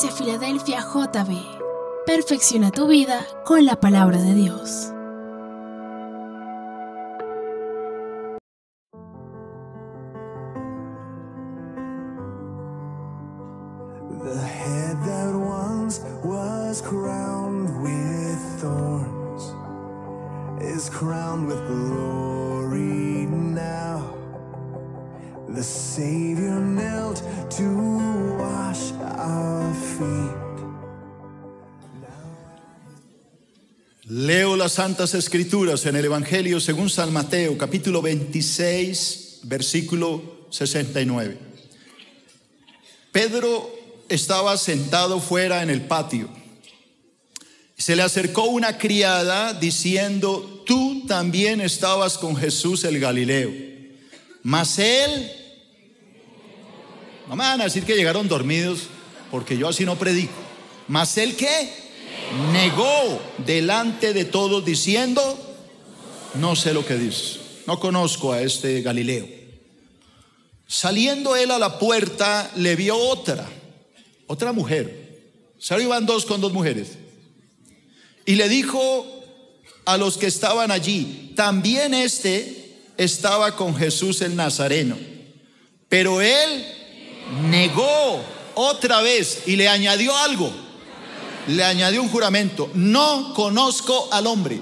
Iglesia Filadelfia JB. Perfecciona tu vida con la palabra de Dios. The head that once was crowned with thorns is crowned with glory now. The Savior knelt to wash our feet. Leo las Santas Escrituras en el Evangelio según San Mateo, capítulo 26, versículo 69. Pedro estaba sentado fuera en el patio. Se le acercó una criada diciendo: tú también estabas con Jesús el Galileo. Mas él, no me van a decir que llegaron dormidos, porque yo así no predico. Mas él, ¿qué? Negó delante de todos diciendo: no sé lo que dices, no conozco a este Galileo. Saliendo él a la puerta, le vio otra mujer. Salió, iban dos con dos mujeres. Y le dijo a los que estaban allí: también este estaba con Jesús el Nazareno. Pero él negó otra vez y le añadió algo. Le añadió un juramento: no conozco al hombre.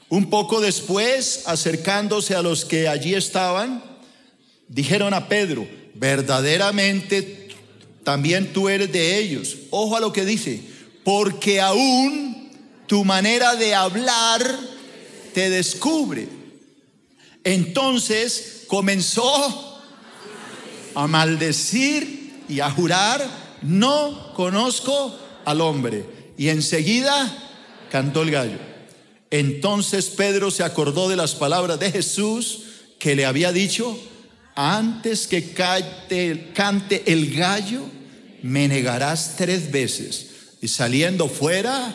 Un poco después, acercándose a los que allí estaban, dijeron a Pedro: verdaderamente también tú eres de ellos. Ojo a lo que dice: porque aún tu manera de hablar te descubre. Entonces comenzó a maldecir y a jurar: no conozco al hombre. Y enseguida cantó el gallo. Entonces Pedro se acordó de las palabras de Jesús, que le había dicho: antes que cante el gallo, me negarás 3 veces. Y saliendo fuera,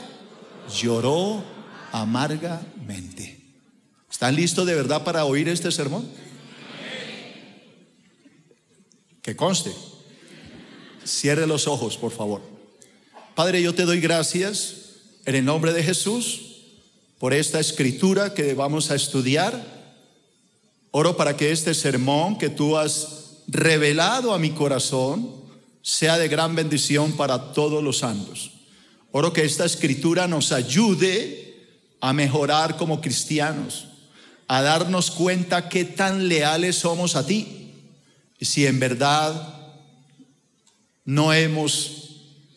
lloró amargamente. ¿Están listos de verdad para oír este sermón? Que conste. Cierre los ojos, por favor. Padre, yo te doy gracias en el nombre de Jesús por esta escritura que vamos a estudiar. Oro para que este sermón que tú has revelado a mi corazón sea de gran bendición para todos los santos. Oro que esta escritura nos ayude a mejorar como cristianos, a darnos cuenta qué tan leales somos a ti, y si en verdad no hemos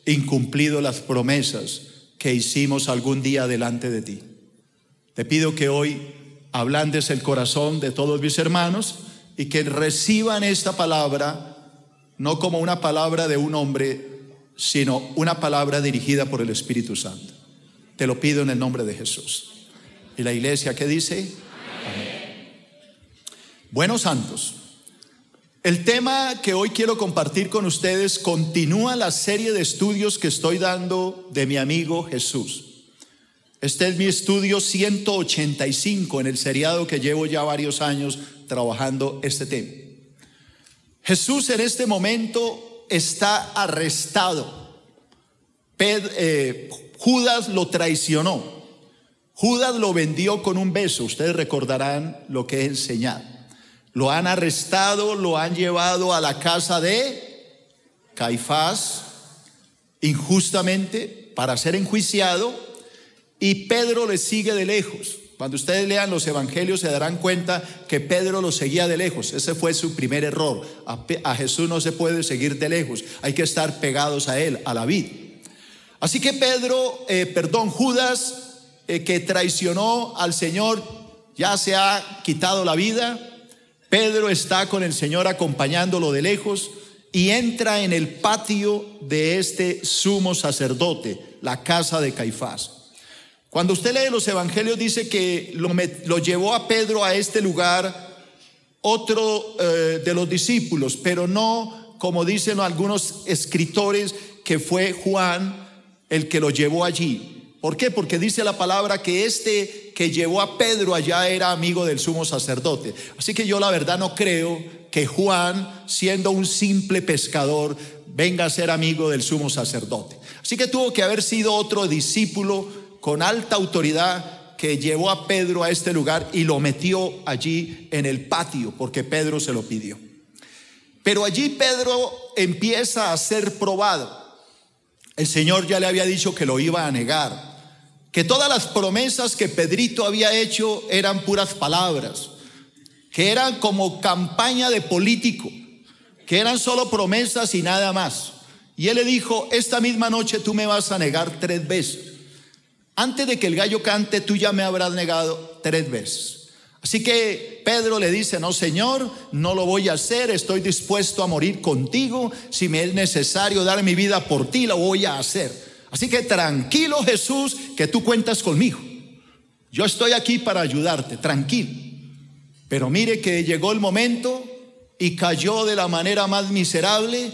incumplido las promesas que hicimos algún día delante de ti. Te pido que hoy ablandes el corazón de todos mis hermanos y que reciban esta palabra no como una palabra de un hombre, sino una palabra dirigida por el Espíritu Santo. Te lo pido en el nombre de Jesús. Y la iglesia, ¿qué dice? Amén. Buenos santos, el tema que hoy quiero compartir con ustedes continúa la serie de estudios que estoy dando de mi amigo Jesús. Este es mi estudio 185 en el seriado que llevo ya varios años trabajando este tema. Jesús en este momento está arrestado. Judas lo traicionó. Judas lo vendió con un beso. Ustedes recordarán lo que he enseñado. Lo han arrestado, lo han llevado a la casa de Caifás injustamente para ser enjuiciado, y Pedro le sigue de lejos. Cuando ustedes lean los evangelios se darán cuenta que Pedro lo seguía de lejos. Ese fue su primer error. A Jesús no se puede seguir de lejos, hay que estar pegados a él, a la vid. Así que Judas, que traicionó al Señor, ya se ha quitado la vida. Pedro está con el Señor acompañándolo de lejos y entra en el patio de este sumo sacerdote, la casa de Caifás. Cuando usted lee los evangelios dice que lo llevó a Pedro a este lugar otro de los discípulos, pero no como dicen algunos escritores que fue Juan el que lo llevó allí, ¿Por qué? Porque dice la palabra que este que llevó a Pedro allá era amigo del sumo sacerdote. Así que yo la verdad no creo que Juan, siendo un simple pescador, venga a ser amigo del sumo sacerdote. Así que tuvo que haber sido otro discípulo con alta autoridad que llevó a Pedro a este lugar y lo metió allí en el patio porque Pedro se lo pidió. Pero allí Pedro empieza a ser probado. El Señor ya le había dicho que lo iba a negar, que todas las promesas que Pedrito había hecho eran puras palabras, que eran como campaña de político, que eran solo promesas y nada más. Y él le dijo: esta misma noche tú me vas a negar 3 veces. Antes de que el gallo cante, tú ya me habrás negado 3 veces. Así que Pedro le dice: no, Señor, no lo voy a hacer, estoy dispuesto a morir contigo. Si me es necesario dar mi vida por ti, lo voy a hacer. Así que tranquilo, Jesús, que tú cuentas conmigo. Yo estoy aquí para ayudarte, tranquilo. Pero mire que llegó el momento y cayó de la manera más miserable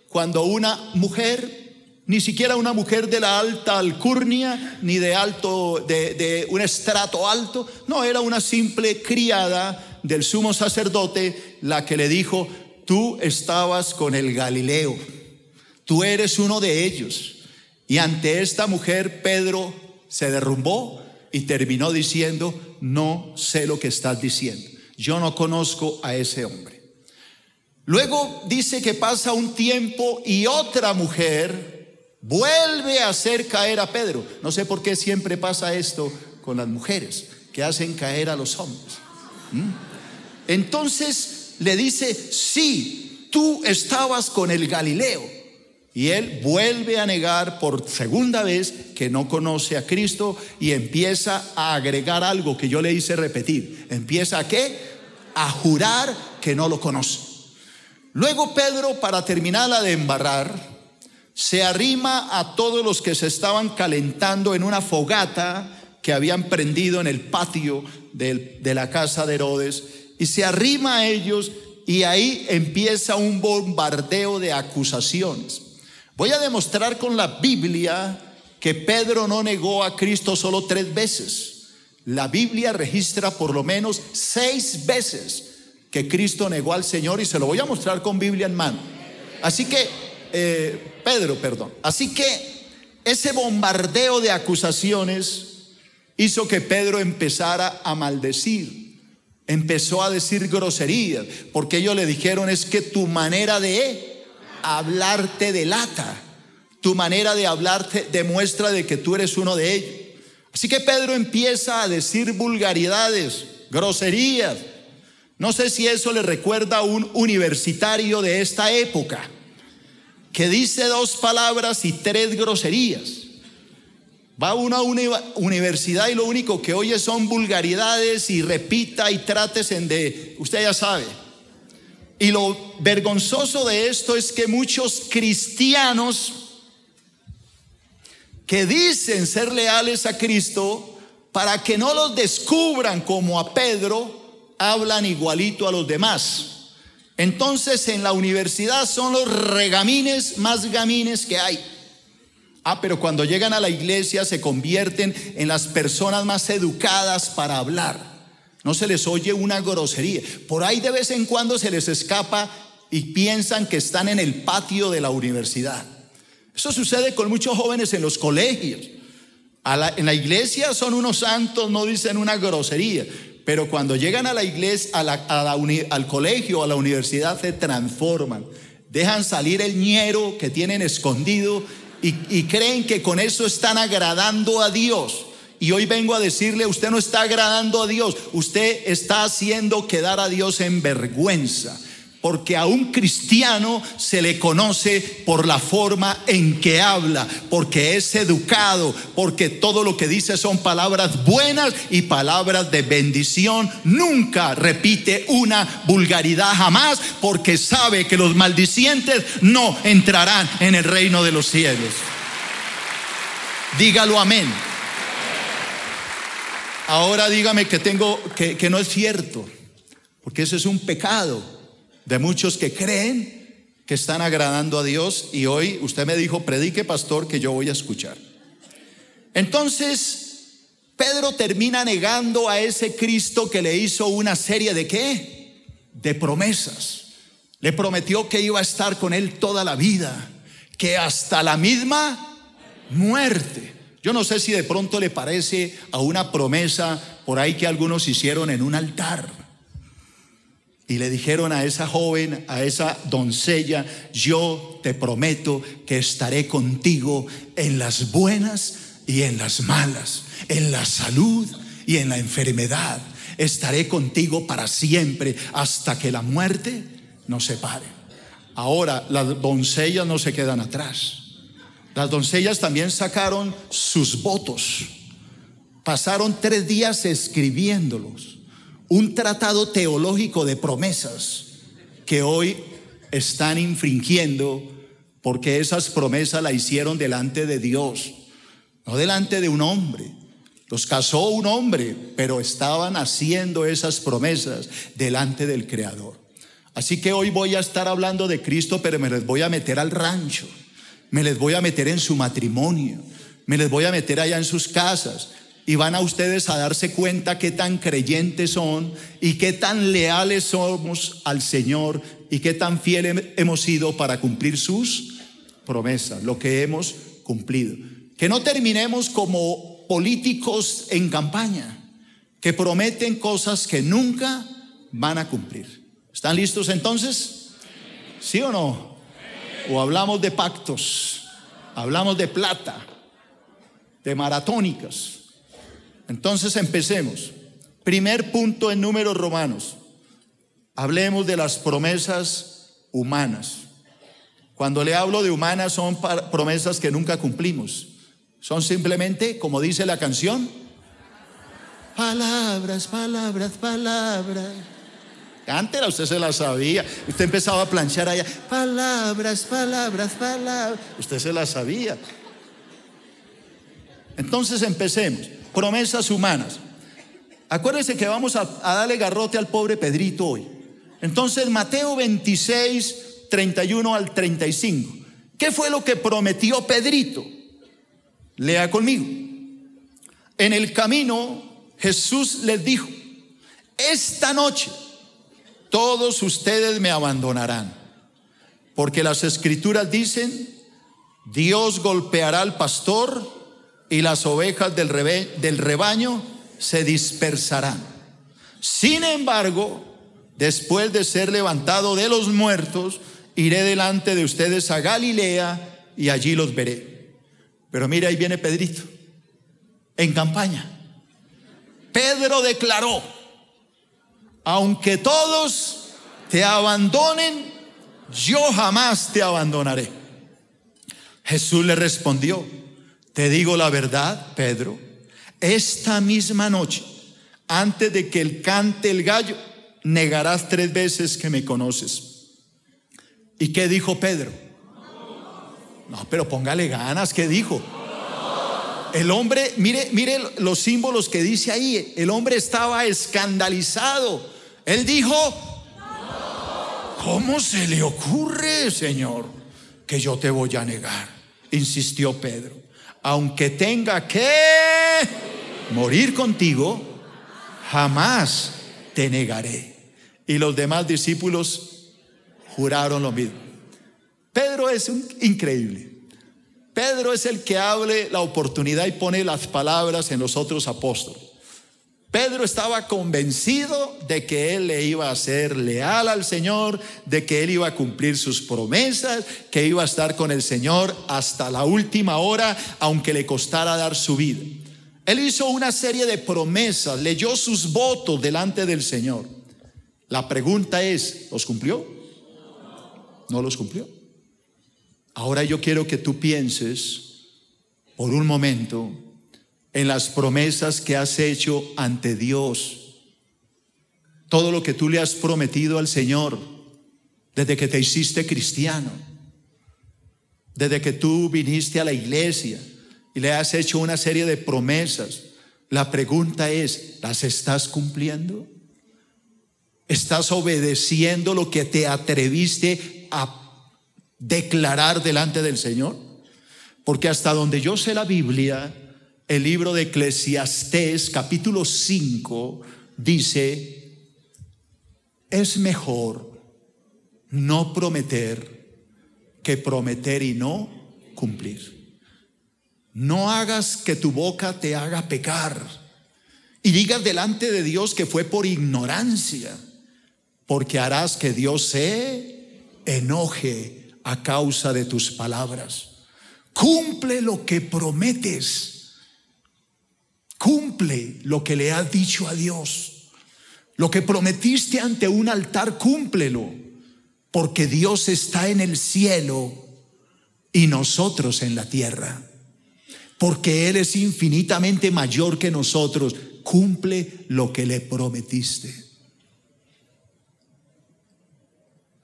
cuando una mujer, ni siquiera una mujer de la alta alcurnia, ni de un estrato alto, no, era una simple criada del sumo sacerdote la que le dijo: tú estabas con el Galileo, tú eres uno de ellos. Y ante esta mujer Pedro se derrumbó y terminó diciendo: no sé lo que estás diciendo, yo no conozco a ese hombre. Luego dice que pasa un tiempo y otra mujer vuelve a hacer caer a Pedro. No sé por qué siempre pasa esto con las mujeres, que hacen caer a los hombres. Entonces le dice: sí, tú estabas con el Galileo. Y él vuelve a negar por segunda vez que no conoce a Cristo y empieza a agregar algo que yo le hice repetir. Empieza ¿a qué? A jurar que no lo conoce. Luego Pedro, para terminarla de embarrar, se arrima a todos los que se estaban calentando en una fogata que habían prendido en el patio de la casa de Herodes, y se arrima a ellos, y ahí empieza un bombardeo de acusaciones. Voy a demostrar con la Biblia que Pedro no negó a Cristo solo 3 veces. La Biblia registra por lo menos 6 veces que Cristo negó al Señor, y se lo voy a mostrar con Biblia en mano. Así que Así que ese bombardeo de acusaciones hizo que Pedro empezara a maldecir, empezó a decir groserías, porque ellos le dijeron: es que tu manera de hablar te delata, tu manera de hablar te demuestra de que tú eres uno de ellos. Así que Pedro empieza a decir vulgaridades, groserías. No sé si eso le recuerda a un universitario de esta época, que dice 2 palabras y 3 groserías. Va a una universidad y lo único que oye son vulgaridades, y repita y trátesen de, usted ya sabe. Y lo vergonzoso de esto es que muchos cristianos que dicen ser leales a Cristo, para que no los descubran como a Pedro, hablan igualito a los demás. Entonces en la universidad son los regamines más gamines que hay. Pero cuando llegan a la iglesia se convierten en las personas más educadas para hablar. No se les oye una grosería. Por ahí de vez en cuando se les escapa y piensan que están en el patio de la universidad. Eso sucede con muchos jóvenes en los colegios. En la iglesia son unos santos, no dicen una grosería. Pero cuando llegan a la iglesia, al colegio, a la universidad, se transforman. Dejan salir el ñero que tienen escondido y creen que con eso están agradando a Dios. Y hoy vengo a decirle: usted no está agradando a Dios, usted está haciendo quedar a Dios en vergüenza. Porque a un cristiano se le conoce por la forma en que habla, porque es educado, porque todo lo que dice son palabras buenas y palabras de bendición. Nunca repite una vulgaridad, jamás, porque sabe que los maldicientes no entrarán en el reino de los cielos. Dígalo amén. Ahora dígame que no es cierto, porque eso es un pecado de muchos que creen que están agradando a Dios. Y hoy usted me dijo: predique, pastor, que yo voy a escuchar. Entonces, Pedro termina negando a ese Cristo que le hizo una serie de ¿qué? De promesas. Le prometió que iba a estar con él toda la vida, que hasta la misma muerte. Yo no sé si de pronto le parece a una promesa por ahí que algunos hicieron en un altar. Y le dijeron a esa joven, a esa doncella: yo te prometo que estaré contigo en las buenas y en las malas, en la salud y en la enfermedad. Estaré contigo para siempre hasta que la muerte nos separe. Ahora, las doncellas no se quedan atrás. Las doncellas también sacaron sus votos. Pasaron 3 días escribiéndolos. Un tratado teológico de promesas que hoy están infringiendo, porque esas promesas las hicieron delante de Dios, no delante de un hombre. Los casó un hombre, pero estaban haciendo esas promesas delante del Creador. Así que hoy voy a estar hablando de Cristo, pero me les voy a meter al rancho, me les voy a meter en su matrimonio, me les voy a meter allá en sus casas. Y van a ustedes a darse cuenta qué tan creyentes son y qué tan leales somos al Señor y qué tan fieles hemos sido para cumplir sus promesas, lo que hemos cumplido. Que no terminemos como políticos en campaña, que prometen cosas que nunca van a cumplir. ¿Están listos entonces? ¿Sí o no? ¿O hablamos de pactos? ¿Hablamos de plata? ¿De maratónicas? Entonces empecemos. Primer punto en Números Romanos. Hablemos de las promesas humanas. Cuando le hablo de humanas, son promesas que nunca cumplimos. Son simplemente, como dice la canción, palabras, palabras, palabras. Cántela, usted se la sabía. Usted empezaba a planchar allá. Palabras, palabras, palabras. Usted se la sabía. Entonces empecemos. Promesas humanas. Acuérdense que vamos a darle garrote al pobre Pedrito hoy. Entonces, Mateo 26, 31 al 35. ¿Qué fue lo que prometió Pedrito? Lea conmigo. En el camino, Jesús les dijo: esta noche todos ustedes me abandonarán, porque las escrituras dicen: Dios golpeará al pastor y las ovejas del rebaño se dispersarán. Sin embargo, después de ser levantado de los muertos, iré delante de ustedes a Galilea y allí los veré. Pero mire, ahí viene Pedrito, en campaña. Pedro declaró: aunque todos te abandonen, yo jamás te abandonaré. Jesús le respondió: te digo la verdad, Pedro, esta misma noche, antes de que cante el gallo, negarás 3 veces que me conoces. ¿Y qué dijo Pedro? No, pero póngale ganas, ¿qué dijo? El hombre, mire los símbolos que dice ahí. El hombre estaba escandalizado. Él dijo: ¿cómo se le ocurre, Señor, que yo te voy a negar? Insistió Pedro. Aunque tenga que morir contigo, jamás te negaré. Y los demás discípulos juraron lo mismo. Pedro es increíble. Pedro es el que abre la oportunidad y pone las palabras en los otros apóstoles. Pedro estaba convencido de que él le iba a ser leal al Señor, de que él iba a cumplir sus promesas, que iba a estar con el Señor hasta la última hora, aunque le costara dar su vida. Él hizo una serie de promesas, leyó sus votos delante del Señor. La pregunta es, ¿los cumplió? No los cumplió. Ahora yo quiero que tú pienses por un momento en las promesas que has hecho ante Dios. Todo lo que tú le has prometido al Señor desde que te hiciste cristiano, desde que tú viniste a la iglesia y le has hecho una serie de promesas. La pregunta es, ¿las estás cumpliendo? ¿Estás obedeciendo lo que te atreviste a declarar delante del Señor? Porque hasta donde yo sé la Biblia, el libro de Eclesiastés, capítulo 5, dice: es mejor no prometer que prometer y no cumplir. No hagas que tu boca te haga pecar y digas delante de Dios que fue por ignorancia, porque harás que Dios se enoje a causa de tus palabras. Cumple lo que prometes. Cumple lo que le has dicho a Dios. Lo que prometiste ante un altar, cúmplelo, porque Dios está en el cielo y nosotros en la tierra. Porque Él es infinitamente mayor que nosotros. Cumple lo que le prometiste.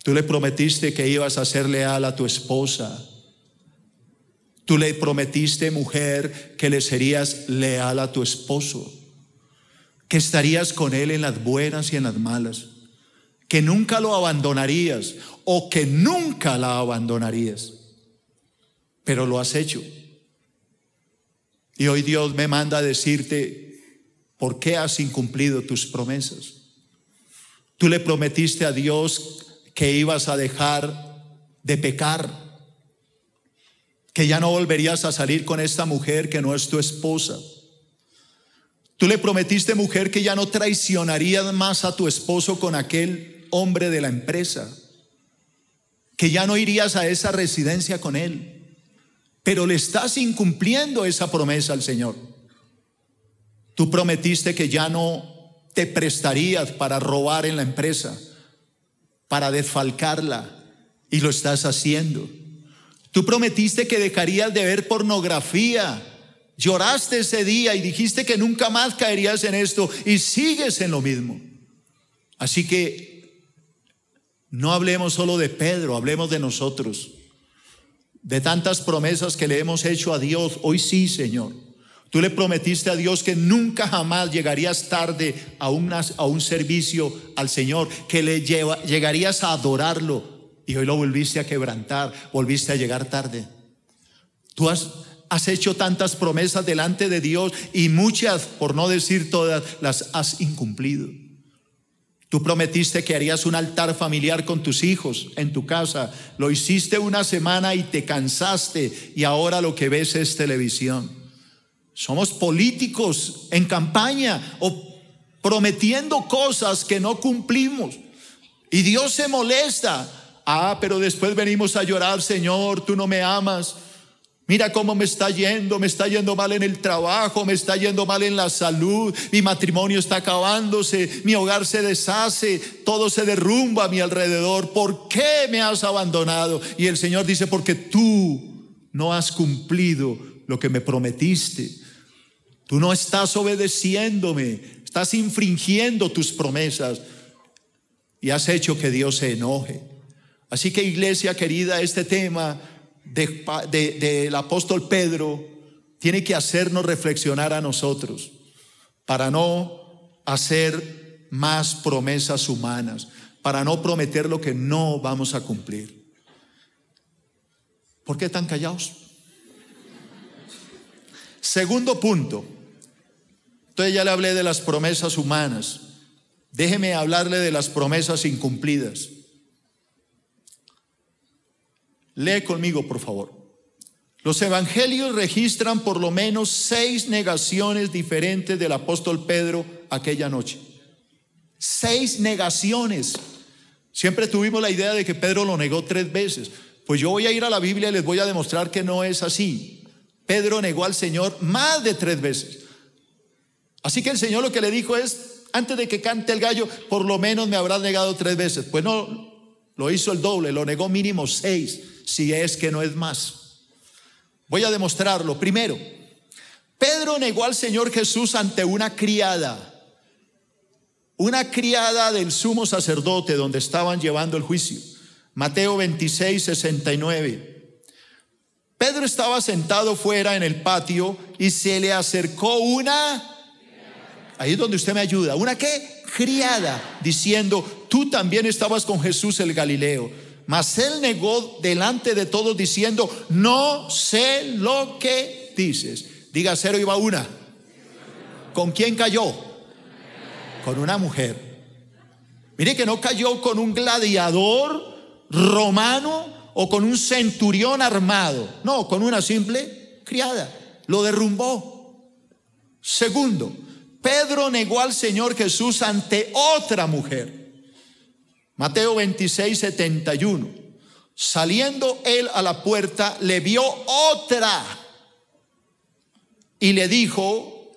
Tú le prometiste que ibas a ser leal a tu esposa. Tú le prometiste, mujer, que le serías leal a tu esposo, que estarías con él en las buenas y en las malas, que nunca lo abandonarías o que nunca la abandonarías. Pero lo has hecho. Y hoy Dios me manda a decirte: ¿por qué has incumplido tus promesas? Tú le prometiste a Dios que ibas a dejar de pecar, que ya no volverías a salir con esta mujer que no es tu esposa. Tú le prometiste, mujer, que ya no traicionarías más a tu esposo con aquel hombre de la empresa, que ya no irías a esa residencia con él. Pero le estás incumpliendo esa promesa al Señor. Tú prometiste que ya no te prestarías para robar en la empresa, para desfalcarla, y lo estás haciendo. Tú prometiste que dejarías de ver pornografía. Lloraste ese día y dijiste que nunca más caerías en esto, y sigues en lo mismo. Así que no hablemos solo de Pedro, hablemos de nosotros, de tantas promesas que le hemos hecho a Dios. Hoy sí, Señor, tú le prometiste a Dios que nunca jamás llegarías tarde a un servicio al Señor, que llegarías a adorarlo, y hoy lo volviste a quebrantar, volviste a llegar tarde. Tú has hecho tantas promesas delante de Dios, y muchas, por no decir todas, las has incumplido. Tú prometiste que harías un altar familiar con tus hijos en tu casa. Lo hiciste una semana y te cansaste, y ahora lo que ves es televisión. Somos políticos en campaña o prometiendo cosas que no cumplimos, y Dios se molesta. Pero después venimos a llorar: Señor, tú no me amas. Mira cómo me está yendo mal en el trabajo, me está yendo mal en la salud, mi matrimonio está acabándose, mi hogar se deshace, todo se derrumba a mi alrededor. ¿Por qué me has abandonado? Y el Señor dice: porque tú no has cumplido lo que me prometiste. Tú no estás obedeciéndome, estás infringiendo tus promesas y has hecho que Dios se enoje. Así que, iglesia querida, este tema del apóstol Pedro tiene que hacernos reflexionar a nosotros para no hacer más promesas humanas, para no prometer lo que no vamos a cumplir. ¿Por qué tan callados? Segundo punto. Entonces ya le hablé de las promesas humanas. Déjeme hablarle de las promesas incumplidas. Lee conmigo, por favor. Los evangelios registran por lo menos 6 negaciones diferentes del apóstol Pedro aquella noche. 6 negaciones. Siempre tuvimos la idea de que Pedro lo negó 3 veces. Pues yo voy a ir a la Biblia y les voy a demostrar que no es así. Pedro negó al Señor más de 3 veces. Así que el Señor lo que le dijo es: antes de que cante el gallo, por lo menos me habrás negado 3 veces. Pues no, lo hizo el doble, lo negó mínimo 6, si es que no es más. Voy a demostrarlo. Primero, Pedro negó al Señor Jesús ante una criada del sumo sacerdote, donde estaban llevando el juicio. Mateo 26, 69. Pedro estaba sentado fuera en el patio y se le acercó una... Ahí es donde usted me ayuda. ¿Una qué? Criada, diciendo: tú también estabas con Jesús el Galileo. Mas él negó delante de todos, diciendo: no sé lo que dices. Diga, 0 iba una. ¿Con quién cayó? Con una mujer. Mire que no cayó con un gladiador romano o con un centurión armado. No, con una simple criada. Lo derrumbó. Segundo, Pedro negó al Señor Jesús ante otra mujer. Mateo 26, 71. Saliendo él a la puerta, le vio otra y le dijo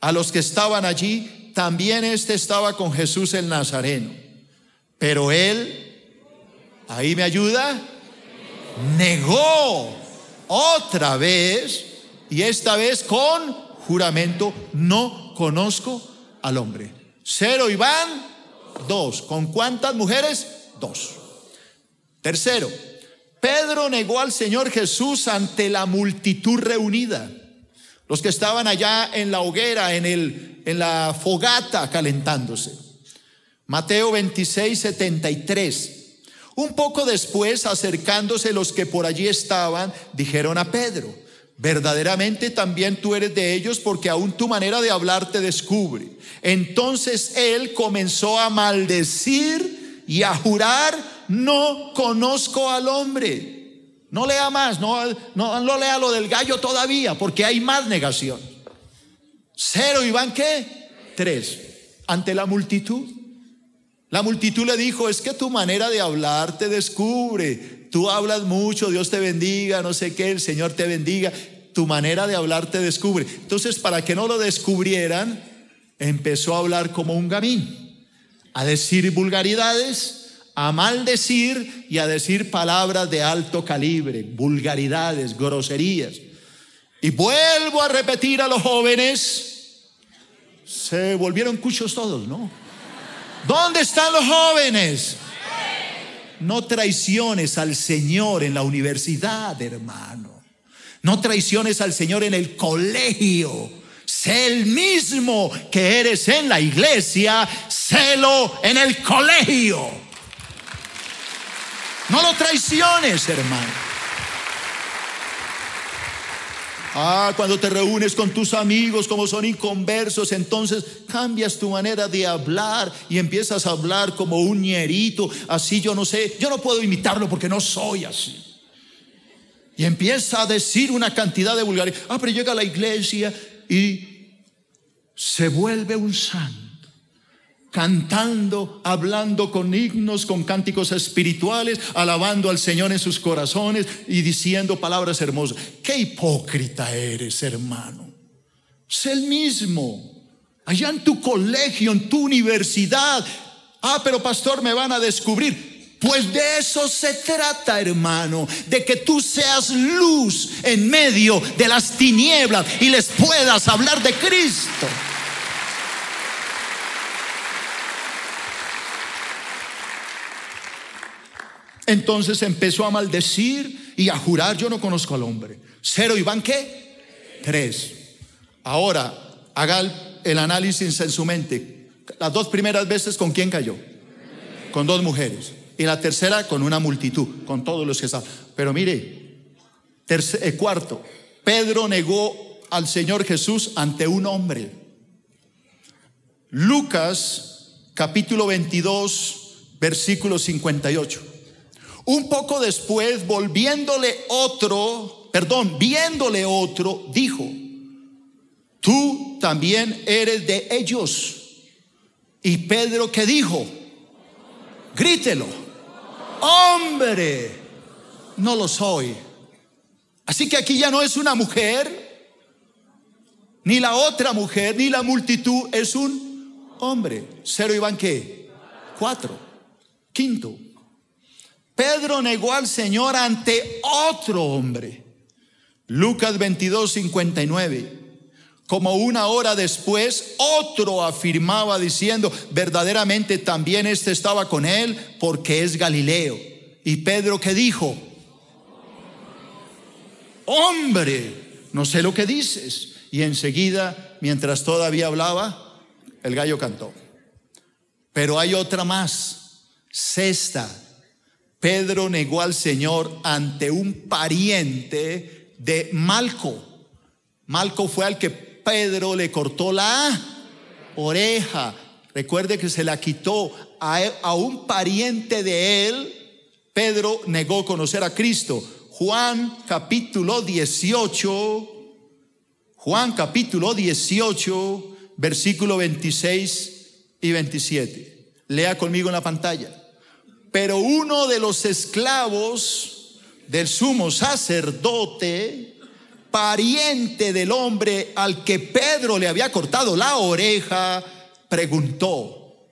a los que estaban allí: también estaba con Jesús el Nazareno. Pero él, ahí me ayuda, negó otra vez, y esta vez con juramento: no conozco al hombre. 0 y van 2. ¿Con cuántas mujeres? 2. Tercero, Pedro negó al Señor Jesús ante la multitud reunida. Los que estaban allá en la hoguera, en la fogata calentándose. Mateo 26, 73. Un poco después, acercándose los que por allí estaban, dijeron a Pedro: verdaderamente también tú eres de ellos, porque aún tu manera de hablar te descubre. Entonces él comenzó a maldecir y a jurar: no conozco al hombre. No lea más, no lea lo del gallo todavía, porque hay más negación. 0 y van ¿qué? 3. Ante la multitud. La multitud le dijo: es que tu manera de hablar te descubre. Tú hablas mucho, Dios te bendiga, no sé qué, el Señor te bendiga. Tu manera de hablar te descubre. Entonces, para que no lo descubrieran, empezó a hablar como un gamín, a decir vulgaridades, a maldecir y a decir palabras de alto calibre, vulgaridades, groserías. Y vuelvo a repetir a los jóvenes, se volvieron cuchos todos, ¿no? ¿Dónde están los jóvenes? No traiciones al Señor en la universidad, hermano. No traiciones al Señor en el colegio. Sé el mismo que eres en la iglesia, sélo en el colegio. No lo traiciones, hermano. Cuando te reúnes con tus amigos, como son inconversos, entonces cambias tu manera de hablar y empiezas a hablar como un ñerito, así. Yo no sé, yo no puedo imitarlo porque no soy así. Y empieza a decir una cantidad de vulgaridad. Pero llega a la iglesia y se vuelve un santo, cantando, hablando con himnos, con cánticos espirituales, alabando al Señor en sus corazones y diciendo palabras hermosas. Qué hipócrita eres, hermano. Sé el mismo allá en tu colegio, en tu universidad. Pero pastor, me van a descubrir. Pues de eso se trata, hermano, de que tú seas luz en medio de las tinieblas y les puedas hablar de Cristo. Entonces empezó a maldecir y a jurar: yo no conozco al hombre. 0 y van ¿qué? 3. Ahora haga el análisis en su mente. Las 2 primeras veces, ¿con quién cayó? Con 2 mujeres. Y la tercera con una multitud, con todos los que estaban. Pero mire, cuarto, Pedro negó al Señor Jesús ante un hombre. Lucas capítulo 22 versículo 58. Un poco después, viéndole otro, dijo: tú también eres de ellos. Y Pedro, ¿qué dijo? Grítelo: hombre, no lo soy. Así que aquí ya no es una mujer, ni la otra mujer, ni la multitud, es un hombre. 0 y van ¿qué? 4. Quinto, Pedro negó al Señor ante otro hombre. Lucas 22, 59. Como una hora después, otro afirmaba diciendo: verdaderamente también estaba con él, porque es Galileo. Y Pedro, ¿qué dijo? Hombre, no sé lo que dices. Y enseguida, mientras todavía hablaba, el gallo cantó. Pero hay otra más, sexta. Pedro negó al Señor ante un pariente de Malco. Malco fue al que Pedro le cortó la oreja. Recuerde que se la quitó a un pariente de él. Pedro negó conocer a Cristo. Juan capítulo 18, versículo 26 y 27. Lea conmigo en la pantalla. Pero uno de los esclavos del sumo sacerdote, pariente del hombre al que Pedro le había cortado la oreja, preguntó: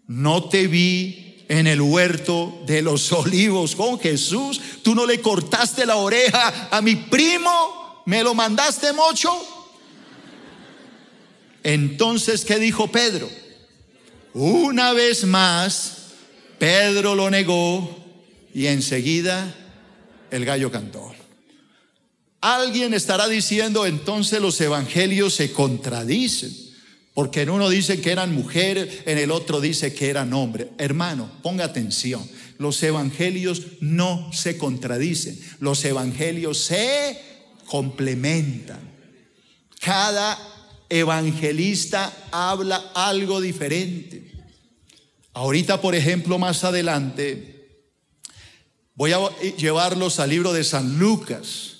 ¿no te vi en el huerto de los olivos con Jesús? ¿Tú no le cortaste la oreja a mi primo? ¿Me lo mandaste mocho? Entonces, ¿qué dijo Pedro? Una vez más, Pedro lo negó y enseguida el gallo cantó. Alguien estará diciendo: entonces los evangelios se contradicen, porque en uno dice que eran mujeres, en el otro dice que eran hombres. Hermano, ponga atención, los evangelios no se contradicen, los evangelios se complementan. Cada evangelista habla algo diferente. Ahorita, por ejemplo, más adelante voy a llevarlos al libro de San Lucas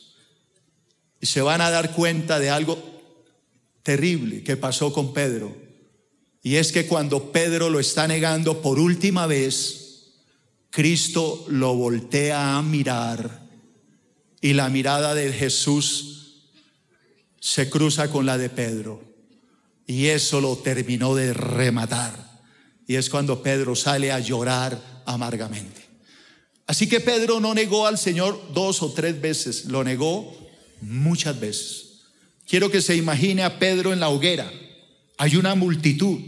y se van a dar cuenta de algo terrible que pasó con Pedro. Y es que cuando Pedro lo está negando por última vez, Cristo lo voltea a mirar y la mirada de Jesús se cruza con la de Pedro, y eso lo terminó de rematar. Y es cuando Pedro sale a llorar amargamente. Así que Pedro no negó al Señor 2 o 3 veces, lo negó muchas veces. Quiero que se imagine a Pedro en la hoguera. Hay una multitud.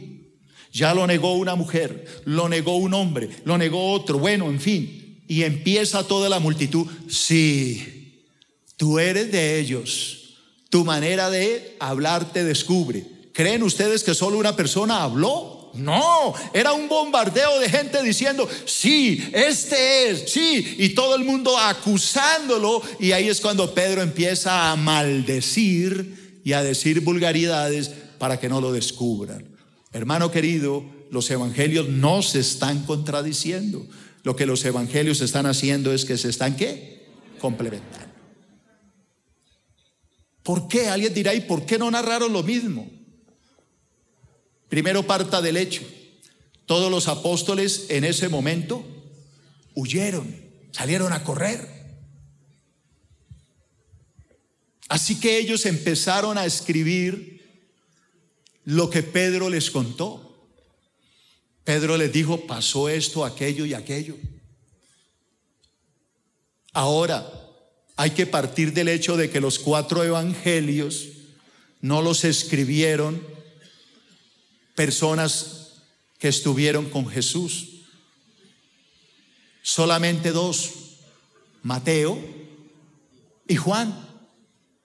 Ya lo negó una mujer, lo negó un hombre, lo negó otro. Bueno, en fin. Y empieza toda la multitud. Sí, tú eres de ellos. Tu manera de hablar te descubre. ¿Creen ustedes que solo una persona habló? No, era un bombardeo de gente diciendo: sí, este es, sí, y todo el mundo acusándolo. Y ahí es cuando Pedro empieza a maldecir y a decir vulgaridades para que no lo descubran. Hermano querido, los evangelios no se están contradiciendo. Lo que los evangelios están haciendo es que se están, ¿qué? Complementando. ¿Por qué? Alguien dirá: ¿y por qué no narraron lo mismo? Primero parta del hecho. Todos los apóstoles en ese momento huyeron, salieron a correr. Así que ellos empezaron a escribir lo que Pedro les contó. Pedro les dijo: pasó esto, aquello y aquello. Ahora, hay que partir del hecho de que los 4 evangelios no los escribieron personas que estuvieron con Jesús. Solamente 2, Mateo y Juan.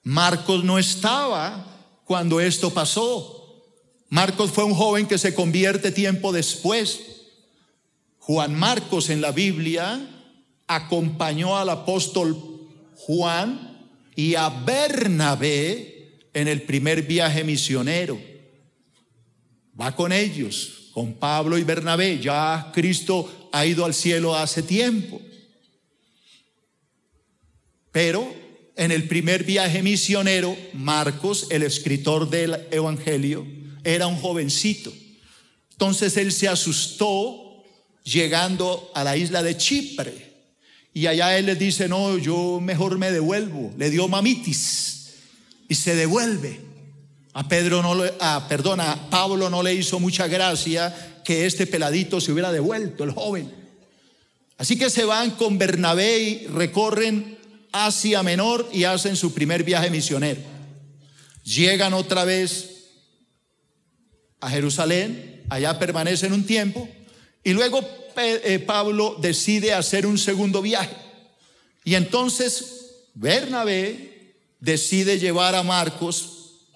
Marcos no estaba cuando esto pasó. Marcos fue un joven que se convierte tiempo después. Juan Marcos en la Biblia acompañó al apóstol Juan y a Bernabé en el primer viaje misionero. Va con ellos, con Pablo y Bernabé. Ya Cristo ha ido al cielo hace tiempo. Pero en el primer viaje misionero, Marcos, el escritor del evangelio, era un jovencito. Entonces él se asustó llegando a la isla de Chipre. Y allá él les dice: no, yo mejor me devuelvo. Le dio mamitis y se devuelve. A Pablo no le hizo mucha gracia que este peladito se hubiera devuelto, el joven. Así que se van con Bernabé y recorren Asia Menor y hacen su primer viaje misionero. Llegan otra vez a Jerusalén, allá permanecen un tiempo y luego Pablo decide hacer un segundo viaje. Y entonces Bernabé decide llevar a Marcos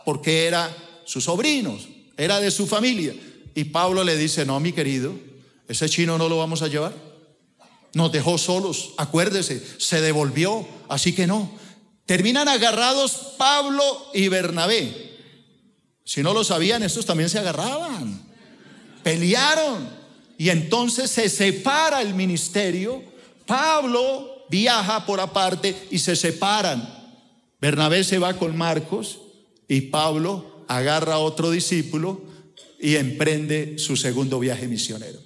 porque era su sobrino, era de su familia. Y Pablo le dice: no, mi querido, ese chino no lo vamos a llevar. Nos dejó solos, acuérdese, se devolvió, así que no. Terminan agarrados Pablo y Bernabé. Si no lo sabían, estos también se agarraban, pelearon, y entonces se separa el ministerio. Pablo viaja por aparte y se separan. Bernabé se va con Marcos y Pablo agarra a otro discípulo y emprende su segundo viaje misionero.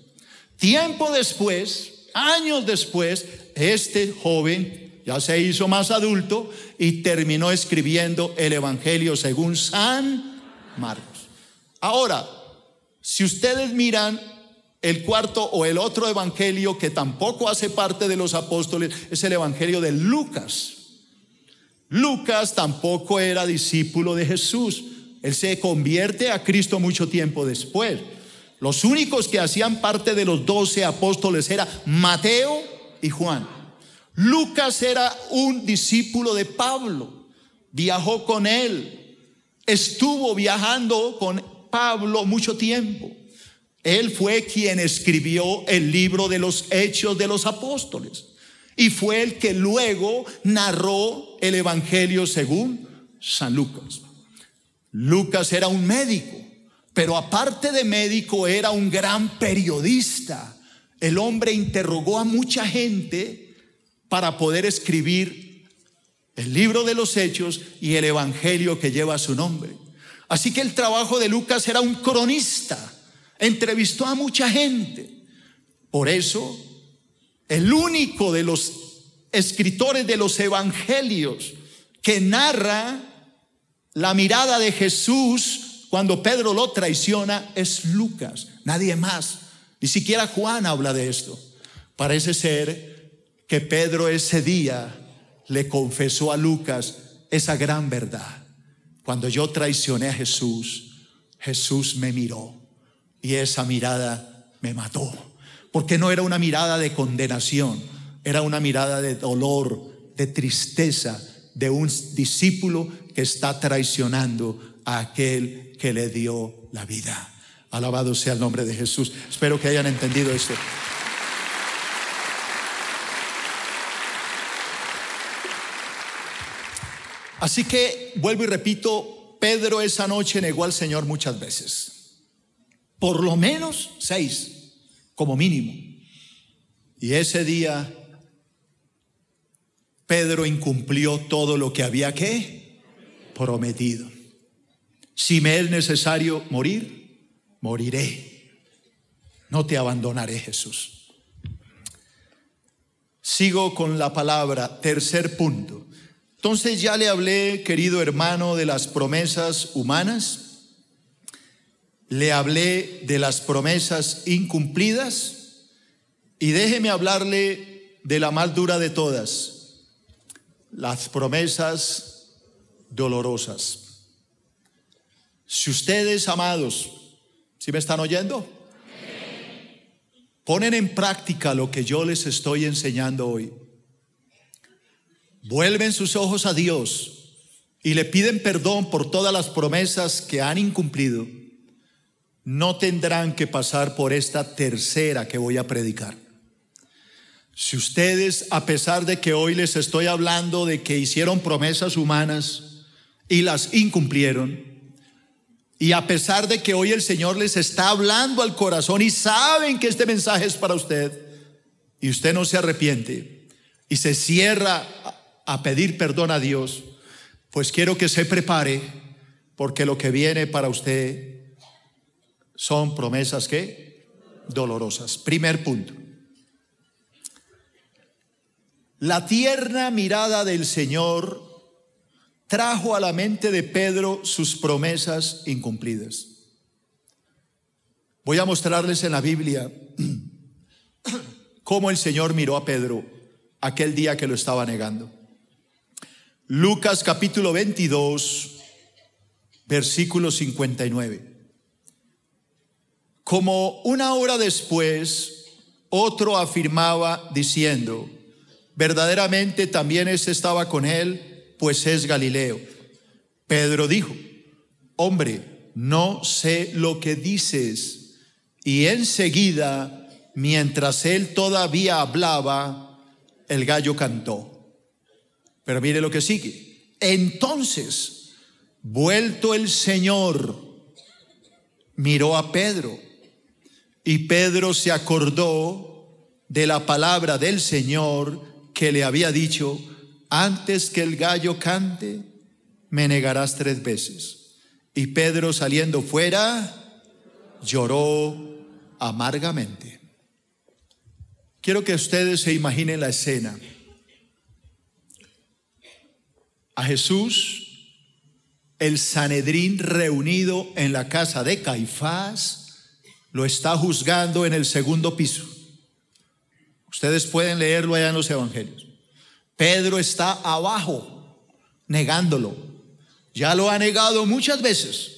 Tiempo después, años después, este joven ya se hizo más adulto y terminó escribiendo el Evangelio según San Marcos. Ahora, si ustedes miran el cuarto o el otro evangelio que tampoco hace parte de los apóstoles, es el Evangelio de Lucas. Lucas tampoco era discípulo de Jesús. Él se convierte a Cristo mucho tiempo después. Los únicos que hacían parte de los 12 apóstoles eran Mateo y Juan. Lucas era un discípulo de Pablo, viajó con él, estuvo viajando con Pablo mucho tiempo. Él fue quien escribió el libro de los Hechos de los Apóstoles y fue el que luego narró el Evangelio según San Lucas. Lucas era un médico, pero aparte de médico era un gran periodista. El hombre interrogó a mucha gente para poder escribir el libro de los Hechos y el Evangelio que lleva su nombre. Así que el trabajo de Lucas era un cronista, entrevistó a mucha gente. Por eso, el único de los escritores de los evangelios que narra la mirada de Jesús cuando Pedro lo traiciona es Lucas, nadie más. Ni siquiera Juan habla de esto. Parece ser que Pedro ese día le confesó a Lucas esa gran verdad. Cuando yo traicioné a Jesús, Jesús me miró y esa mirada me mató. Porque no era una mirada de condenación, era una mirada de dolor, de tristeza, de un discípulo que está traicionando a aquel que le dio la vida. Alabado sea el nombre de Jesús. Espero que hayan entendido esto. Así que vuelvo y repito, Pedro esa noche negó al Señor muchas veces, por lo menos 6 como mínimo. Y ese día Pedro incumplió todo lo que había prometido. Si me es necesario morir, moriré. No te abandonaré, Jesús. Sigo con la palabra, tercer punto. Entonces ya le hablé, querido hermano, de las promesas humanas. Le hablé de las promesas incumplidas. Y déjeme hablarle de la más dura de todas, las promesas dolorosas. Si ustedes, amados, ¿sí me están oyendo? Ponen en práctica lo que yo les estoy enseñando hoy, vuelven sus ojos a Dios y le piden perdón por todas las promesas que han incumplido, no tendrán que pasar por esta tercera que voy a predicar. Si ustedes, a pesar de que hoy les estoy hablando de que hicieron promesas humanas y las incumplieron, y a pesar de que hoy el Señor les está hablando al corazón y saben que este mensaje es para usted, y usted no se arrepiente y se cierra a pedir perdón a Dios, pues quiero que se prepare, porque lo que viene para usted son promesas ¿qué? Dolorosas. Primer punto. La tierna mirada del Señor trajo a la mente de Pedro sus promesas incumplidas. Voy a mostrarles en la Biblia cómo el Señor miró a Pedro aquel día que lo estaba negando. Lucas capítulo 22, versículo 59. Como una hora después, otro afirmaba diciendo: verdaderamente también ese estaba con él, pues es Galileo. Pedro dijo: hombre, no sé lo que dices. Y enseguida, mientras él todavía hablaba, el gallo cantó. Pero mire lo que sigue. Entonces, vuelto el Señor, miró a Pedro, y Pedro se acordó de la palabra del Señor que le había dicho: antes que el gallo cante, me negarás 3 veces. Y Pedro, saliendo fuera, lloró amargamente. Quiero que ustedes se imaginen la escena. A Jesús, el Sanedrín reunido en la casa de Caifás, lo está juzgando en el 2º piso. Ustedes pueden leerlo allá en los evangelios. Pedro está abajo, negándolo. Ya lo ha negado muchas veces.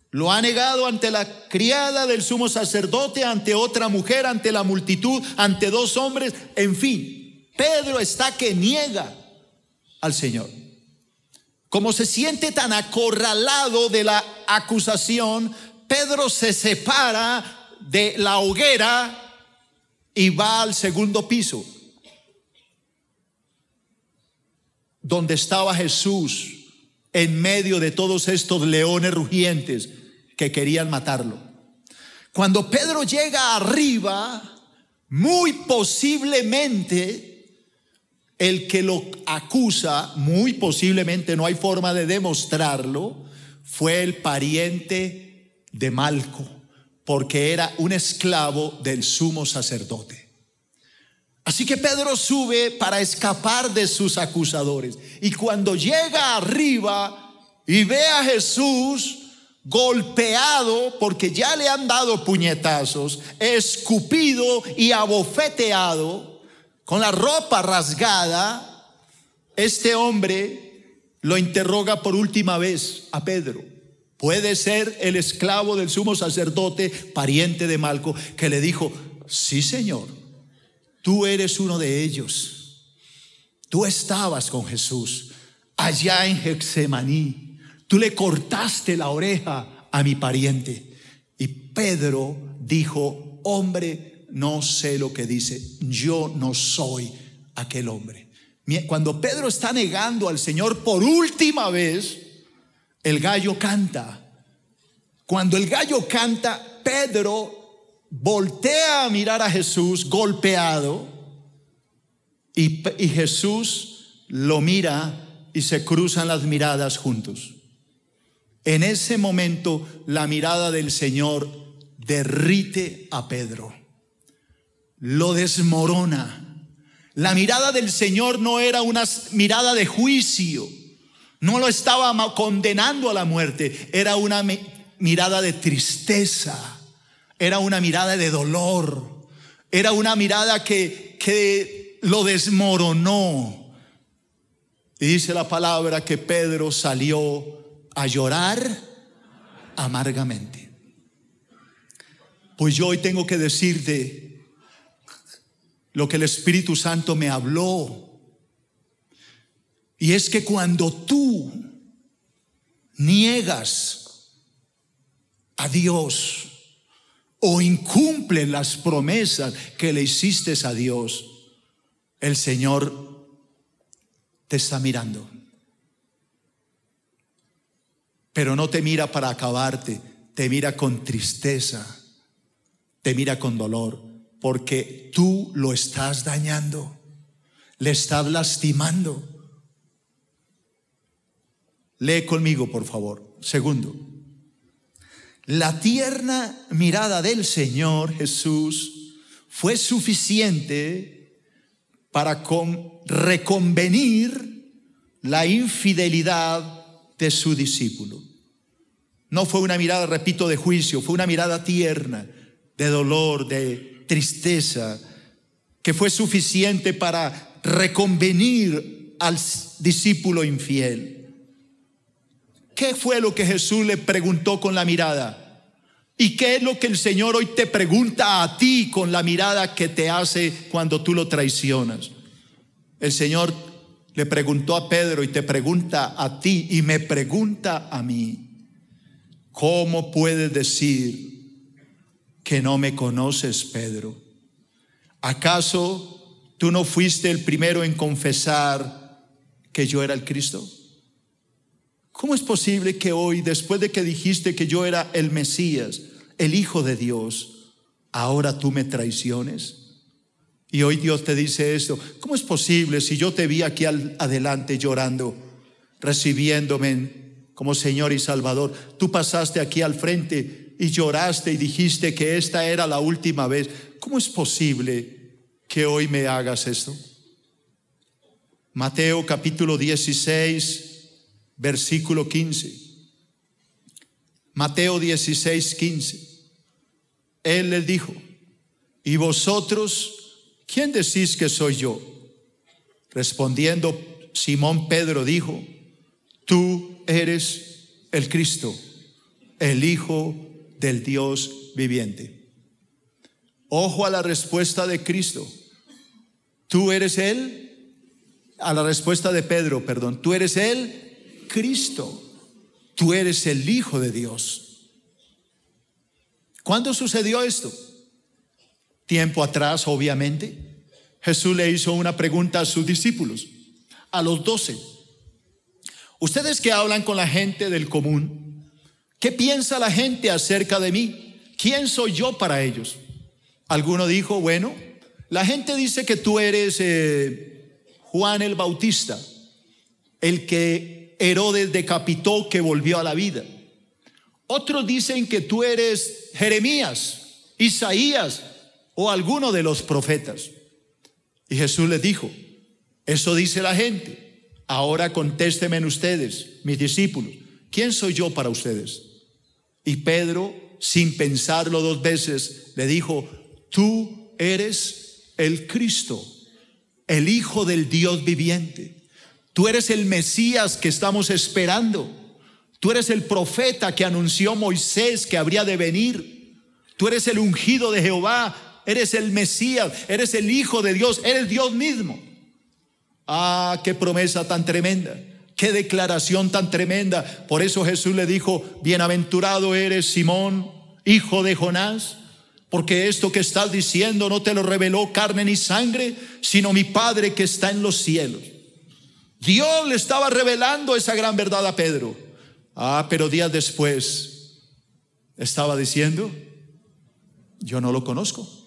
Lo ha negado ante la criada del sumo sacerdote, ante otra mujer, ante la multitud, ante 2 hombres. En fin, Pedro está que niega al Señor. Como se siente tan acorralado de la acusación, Pedro se separa de la hoguera y va al 2º piso, donde estaba Jesús en medio de todos estos leones rugientes que querían matarlo. Cuando Pedro llega arriba, muy posiblemente el que lo acusa, muy posiblemente, no hay forma de demostrarlo, fue el pariente de Malco, porque era un esclavo del sumo sacerdote. Así que Pedro sube para escapar de sus acusadores, y cuando llega arriba y ve a Jesús golpeado, porque ya le han dado puñetazos, escupido y abofeteado, con la ropa rasgada, este hombre lo interroga por última vez a Pedro. Puede ser el esclavo del sumo sacerdote, pariente de Malco, que le dijo: sí, Señor, tú eres uno de ellos. Tú estabas con Jesús allá en Getsemaní. Tú le cortaste la oreja a mi pariente. Y Pedro dijo: hombre, no sé lo que dice, yo no soy aquel hombre. Cuando Pedro está negando al Señor por última vez, el gallo canta. Cuando el gallo canta, Pedro voltea a mirar a Jesús golpeado, y Jesús lo mira y se cruzan las miradas juntos. En ese momento, la mirada del Señor derrite a Pedro, lo desmorona. La mirada del Señor no era una mirada de juicio, no lo estaba condenando a la muerte, era una mirada de tristeza, era una mirada de dolor, era una mirada que lo desmoronó. Y dice la palabra que Pedro salió a llorar amargamente. Pues yo hoy tengo que decirte lo que el Espíritu Santo me habló, y es que cuando tú niegas a Dios o incumples las promesas que le hiciste a Dios, el Señor te está mirando, pero no te mira para acabarte, te mira con tristeza, te mira con dolor, porque tú lo estás dañando, le estás lastimando. Lee conmigo, por favor. 2. La tierna mirada del Señor Jesús fue suficiente para reconvenir la infidelidad de su discípulo. No fue una mirada, repito, de juicio, fue una mirada tierna, de dolor, de tristeza, que fue suficiente para reconvenir al discípulo infiel. ¿Qué fue lo que Jesús le preguntó con la mirada? ¿Y qué es lo que el Señor hoy te pregunta a ti con la mirada que te hace cuando tú lo traicionas? El Señor le preguntó a Pedro y te pregunta a ti y me pregunta a mí: ¿cómo puedes decir que no me conoces, Pedro? ¿Acaso tú no fuiste el primero en confesar que yo era el Cristo? ¿Cómo es posible que hoy, después de que dijiste que yo era el Mesías, el Hijo de Dios, ahora tú me traiciones? Y hoy Dios te dice esto. ¿Cómo es posible si yo te vi aquí adelante llorando, recibiéndome como Señor y Salvador? Tú pasaste aquí al frente y lloraste y dijiste que esta era la última vez. ¿Cómo es posible que hoy me hagas esto? Mateo capítulo 16, versículo 15. Mateo 16, 15. Él les dijo: ¿y vosotros quién decís que soy yo? Respondiendo Simón Pedro dijo: tú eres el Cristo, el Hijo del Dios viviente. Ojo a la respuesta de Cristo. Tú eres Él. A la respuesta de Pedro, perdón. Tú eres el Cristo. Tú eres el Hijo de Dios. ¿Cuándo sucedió esto? Tiempo atrás, obviamente. Jesús le hizo una pregunta a sus discípulos, a los 12. Ustedes que hablan con la gente del común, ¿qué piensa la gente acerca de mí? ¿Quién soy yo para ellos? Alguno dijo: bueno, la gente dice que tú eres Juan el Bautista, el que Herodes decapitó, que volvió a la vida. Otros dicen que tú eres Jeremías, Isaías o alguno de los profetas. Y Jesús les dijo: eso dice la gente. Ahora contéstenme ustedes, mis discípulos, ¿quién soy yo para ustedes? Y Pedro, sin pensarlo 2 veces, le dijo: tú eres el Cristo, el Hijo del Dios viviente. Tú eres el Mesías que estamos esperando. Tú eres el profeta que anunció Moisés que habría de venir. Tú eres el ungido de Jehová. Eres el Mesías, eres el Hijo de Dios, eres Dios mismo. Ah, qué promesa tan tremenda, qué declaración tan tremenda. Por eso Jesús le dijo: bienaventurado eres, Simón, hijo de Jonás, porque esto que estás diciendo no te lo reveló carne ni sangre, sino mi Padre que está en los cielos. Dios le estaba revelando esa gran verdad a Pedro. Ah, pero días después estaba diciendo: yo no lo conozco.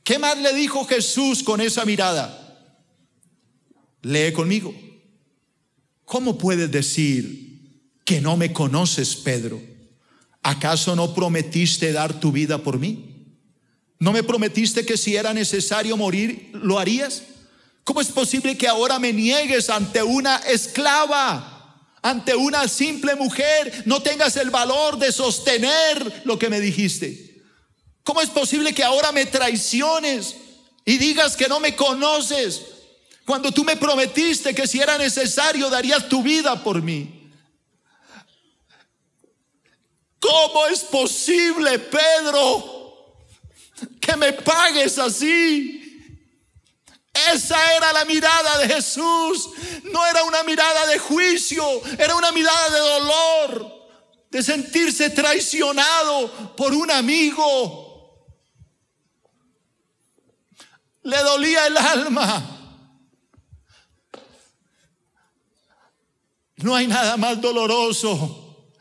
¿Qué más le dijo Jesús con esa mirada? Lee conmigo. ¿Cómo puedes decir que no me conoces, Pedro? ¿Acaso no prometiste dar tu vida por mí? ¿No me prometiste que si era necesario morir, lo harías? ¿Cómo es posible que ahora me niegues ante una esclava, ante una simple mujer? No tengas el valor de sostener lo que me dijiste. ¿Cómo es posible que ahora me traiciones y digas que no me conoces, cuando tú me prometiste que si era necesario darías tu vida por mí? ¿Cómo es posible, Pedro, que me pagues así? Esa era la mirada de Jesús. No era una mirada de juicio, era una mirada de dolor, de sentirse traicionado por un amigo. Le dolía el alma. No hay nada más doloroso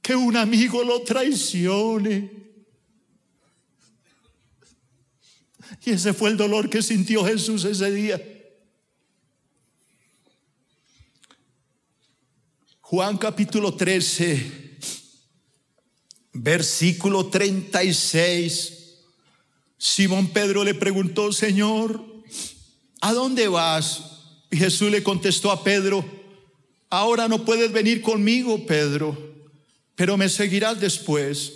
que un amigo lo traicione. Y ese fue el dolor que sintió Jesús ese día. Juan capítulo 13, versículo 36. Simón Pedro le preguntó: Señor, ¿a dónde vas? Y Jesús le contestó a Pedro: ahora no puedes venir conmigo, Pedro, pero me seguirás después.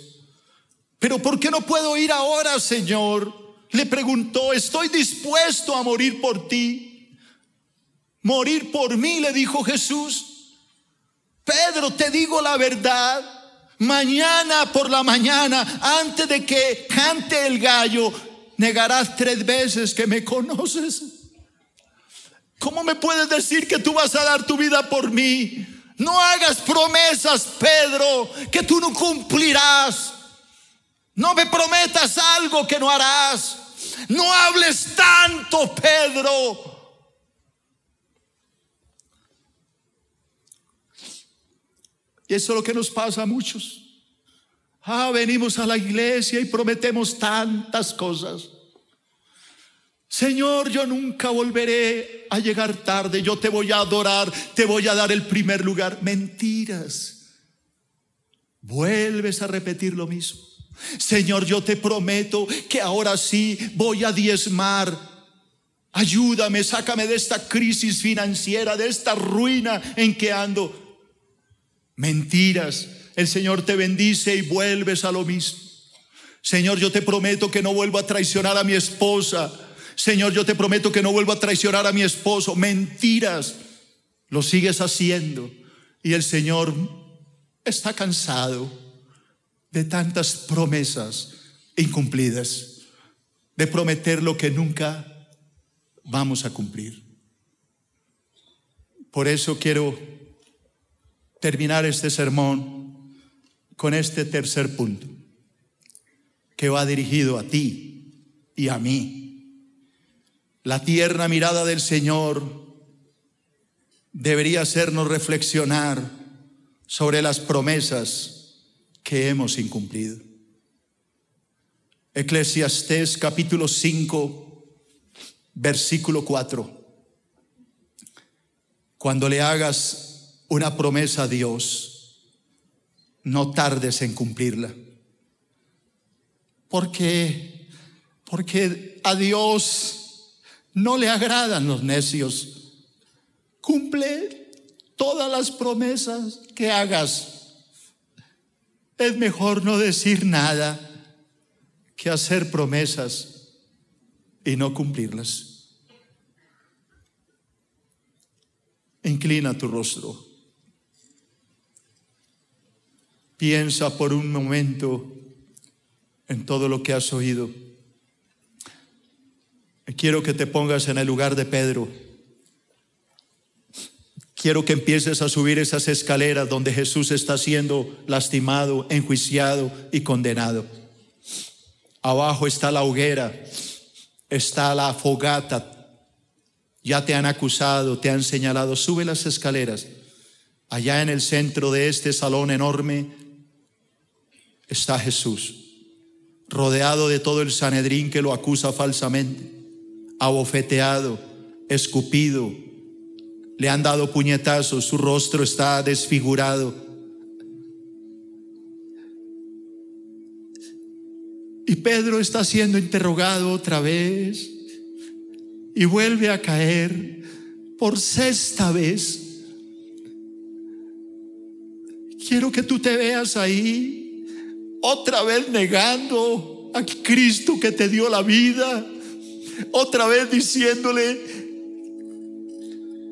¿Pero por qué no puedo ir ahora, Señor? Le preguntó. Estoy dispuesto a morir por ti. Morir por mí, le dijo Jesús. Pedro, te digo la verdad. Mañana por la mañana, antes de que cante el gallo, negarás 3 veces que me conoces. ¿Cómo me puedes decir que tú vas a dar tu vida por mí? No hagas promesas, Pedro, que tú no cumplirás. No me prometas algo que no harás. No hables tanto, Pedro. Y eso es lo que nos pasa a muchos. Venimos a la iglesia y prometemos tantas cosas. Señor, yo nunca volveré a llegar tarde, yo te voy a adorar, te voy a dar el primer lugar. Mentiras. Vuelves a repetir lo mismo. Señor, yo te prometo que ahora sí voy a diezmar. Ayúdame, sácame de esta crisis financiera, de esta ruina en que ando. Mentiras. El Señor te bendice y vuelves a lo mismo. Señor, yo te prometo que no vuelvo a traicionar a mi esposa. Señor, yo te prometo que no vuelvo a traicionar a mi esposo. Mentiras. Lo sigues haciendo. Y el Señor está cansado de tantas promesas incumplidas, de prometer lo que nunca vamos a cumplir. Por eso quiero terminar este sermón con este tercer punto, que va dirigido a ti y a mí. La tierna mirada del Señor debería hacernos reflexionar sobre las promesas que hemos incumplido. Eclesiastés capítulo 5, versículo 4. Cuando le hagas una promesa a Dios, no tardes en cumplirla. Porque a Dios no le agradan los necios. Cumple todas las promesas que hagas. Es mejor no decir nada que hacer promesas y no cumplirlas. Inclina tu rostro. Piensa por un momento en todo lo que has oído. Quiero que te pongas en el lugar de Pedro. Quiero que empieces a subir esas escaleras donde Jesús está siendo lastimado, enjuiciado y condenado. Abajo está la hoguera, está la fogata. Ya te han acusado, te han señalado. Sube las escaleras. Allá en el centro de este salón enorme está Jesús, rodeado de todo el Sanedrín que lo acusa falsamente, abofeteado, escupido, le han dado puñetazos, su rostro está desfigurado. Y Pedro está siendo interrogado otra vez y vuelve a caer por sexta vez. Quiero que tú te veas ahí, otra vez negando a Cristo que te dio la vida, otra vez diciéndole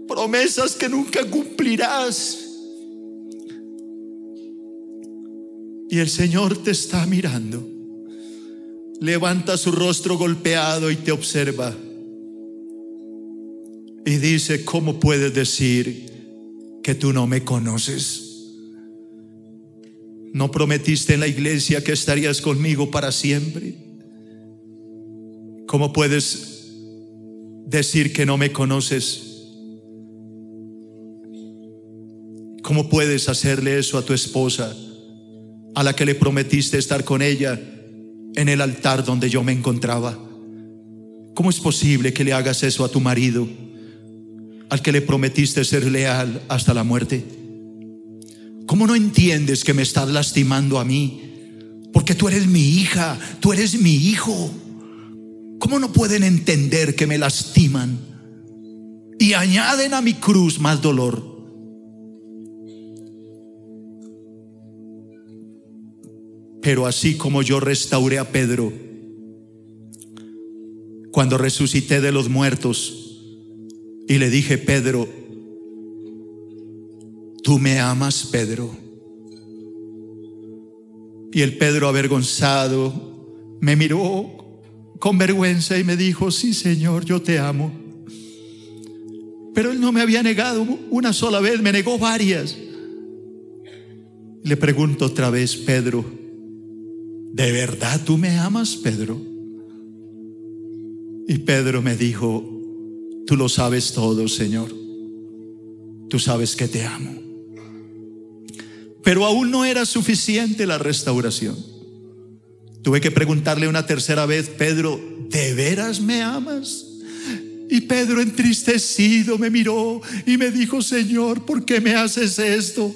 promesas que nunca cumplirás. Y el Señor te está mirando, levanta su rostro golpeado y te observa y dice: ¿cómo puedes decir que tú no me conoces? ¿No prometiste en la iglesia que estarías conmigo para siempre? ¿Cómo puedes decir que no me conoces? ¿Cómo puedes hacerle eso a tu esposa, a la que le prometiste estar con ella en el altar donde yo me encontraba? ¿Cómo es posible que le hagas eso a tu marido, al que le prometiste ser leal hasta la muerte? ¿Cómo no entiendes que me estás lastimando a mí? Porque tú eres mi hija, tú eres mi hijo. ¿Cómo no pueden entender que me lastiman y añaden a mi cruz más dolor? Pero así como yo restauré a Pedro cuando resucité de los muertos y le dije: Pedro, ¿tú me amas, Pedro? Y el Pedro, avergonzado, me miró con vergüenza y me dijo: sí, Señor, yo te amo. Pero él no me había negado una sola vez, me negó varias. Le pregunto otra vez: Pedro, ¿de verdad tú me amas, Pedro? Y Pedro me dijo: tú lo sabes todo, Señor. Tú sabes que te amo. Pero aún no era suficiente la restauración. Tuve que preguntarle una tercera vez: Pedro, ¿de veras me amas? Y Pedro, entristecido, me miró y me dijo: Señor, ¿por qué me haces esto?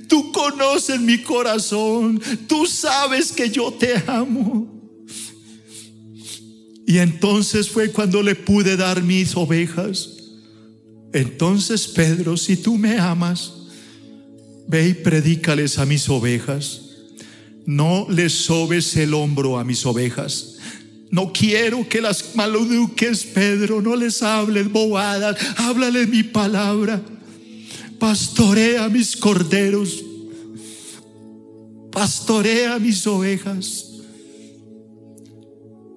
Tú conoces mi corazón, tú sabes que yo te amo. Y entonces fue cuando le pude dar mis ovejas. Entonces, Pedro, si tú me amas, ve y predícales a mis ovejas. No les sobes el hombro a mis ovejas. No quiero que las maleduques, Pedro. No les hables bobadas. Háblales mi palabra. Pastorea mis corderos. Pastorea mis ovejas.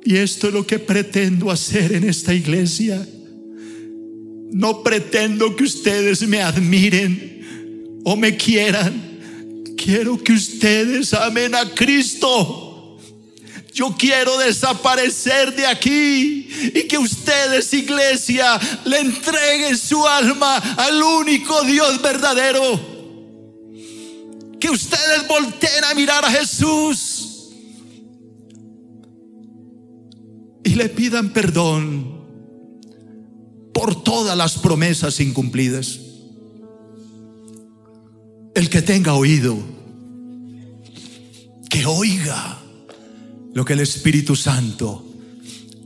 Y esto es lo que pretendo hacer en esta iglesia. No pretendo que ustedes me admiren o me quieran. Quiero que ustedes amen a Cristo. Yo quiero desaparecer de aquí y que ustedes, iglesia, le entreguen su alma al único Dios verdadero. Que ustedes volteen a mirar a Jesús y le pidan perdón por todas las promesas incumplidas. El que tenga oído, que oiga lo que el Espíritu Santo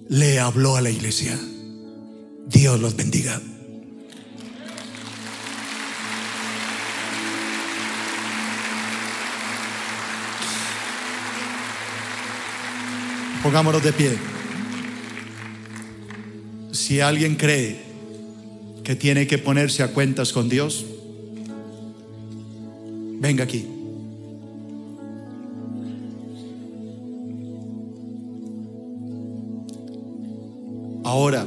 le habló a la iglesia. Dios los bendiga. Pongámonos de pie. Si alguien cree que tiene que ponerse a cuentas con Dios, venga aquí. Ahora,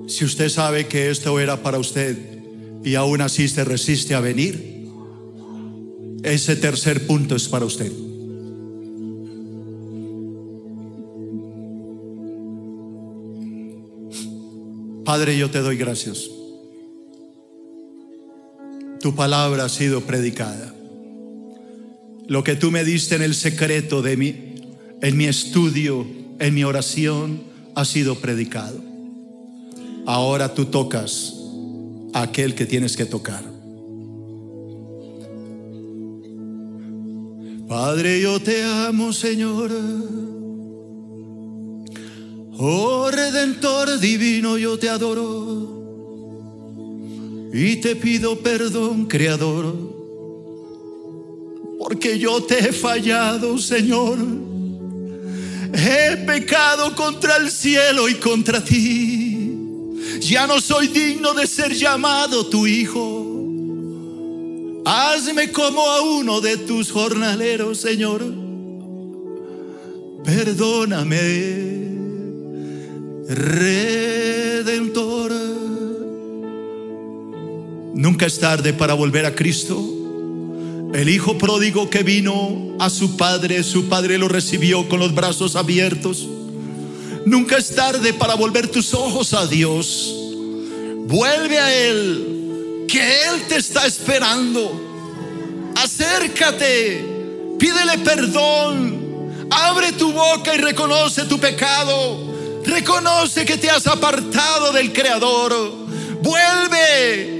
si usted sabe que esto era para usted y aún así se resiste a venir, ese tercer punto es para usted. Padre, yo te doy gracias. Tu palabra ha sido predicada. Lo que tú me diste en el secreto de mí, en mi estudio, en mi oración, ha sido predicado. Ahora tú tocas a aquel que tienes que tocar. Padre, yo te amo, Señor. Oh Redentor divino, yo te adoro y te pido perdón, Creador, porque yo te he fallado, Señor. He pecado contra el cielo y contra ti. Ya no soy digno de ser llamado tu hijo. Hazme como a uno de tus jornaleros, Señor. Perdóname, Redentor. Nunca es tarde para volver a Cristo. El hijo pródigo que vino a su padre lo recibió con los brazos abiertos. Nunca es tarde para volver tus ojos a Dios. Vuelve a Él, que Él te está esperando. Acércate, pídele perdón. Abre tu boca y reconoce tu pecado. Reconoce que te has apartado del Creador. Vuelve.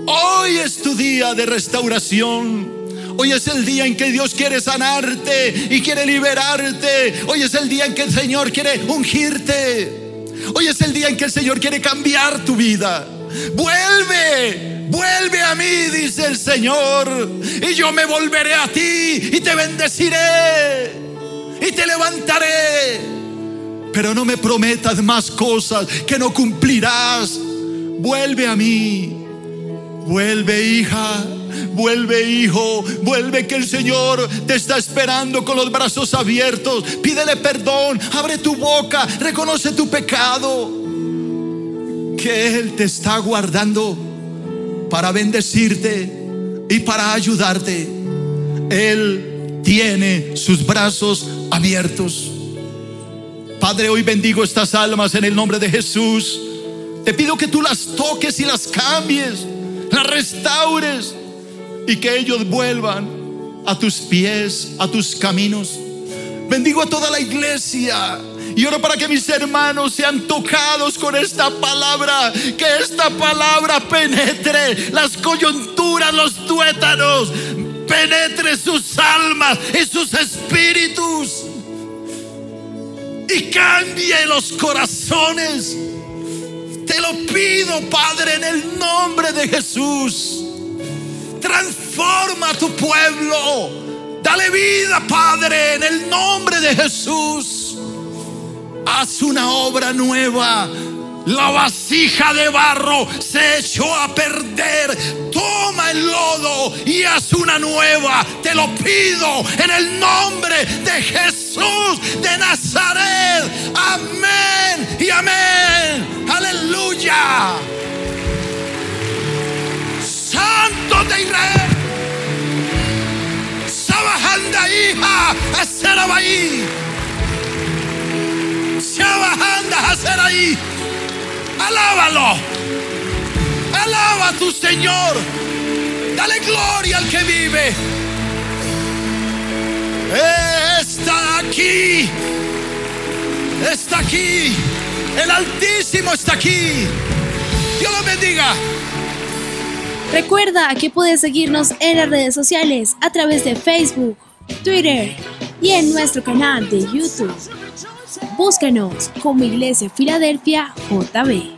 Hoy es tu día de restauración. Hoy es el día en que Dios quiere sanarte y quiere liberarte. Hoy es el día en que el Señor quiere ungirte. Hoy es el día en que el Señor quiere cambiar tu vida. Vuelve, vuelve a mí, dice el Señor, y yo me volveré a ti y te bendeciré y te levantaré. Pero no me prometas más cosas que no cumplirás. Vuelve a mí. Vuelve, hija. Vuelve, hijo. Vuelve, que el Señor te está esperando con los brazos abiertos. Pídele perdón. Abre tu boca. Reconoce tu pecado. Que Él te está guardando para bendecirte y para ayudarte. Él tiene sus brazos abiertos. Padre, hoy bendigo estas almas en el nombre de Jesús. Te pido que tú las toques y las cambies, las restaures. y que ellos vuelvan a tus pies, a tus caminos. Bendigo a toda la iglesia y oro para que mis hermanos sean tocados con esta palabra, que esta palabra penetre las coyunturas, los tuétanos, penetre sus almas y sus espíritus y cambie los corazones. Te lo pido, Padre, en el nombre de Jesús. Transforma a tu pueblo. Dale vida, Padre, en el nombre de Jesús. Haz una obra nueva. La vasija de barro se echó a perder. Toma el lodo y haz una nueva. Te lo pido en el nombre de Jesús de Nazaret. Amén y amén. Aleluya. Santo de Israel. Sabajanda hija Aserabaí. Sabajanda Aseraí. Alábalo. Alaba a tu Señor. Dale gloria al que vive. Está aquí. Está aquí. El Altísimo está aquí. Dios lo bendiga. Recuerda que puedes seguirnos en las redes sociales a través de Facebook, Twitter y en nuestro canal de YouTube. Búscanos como Iglesia Filadelfia JB.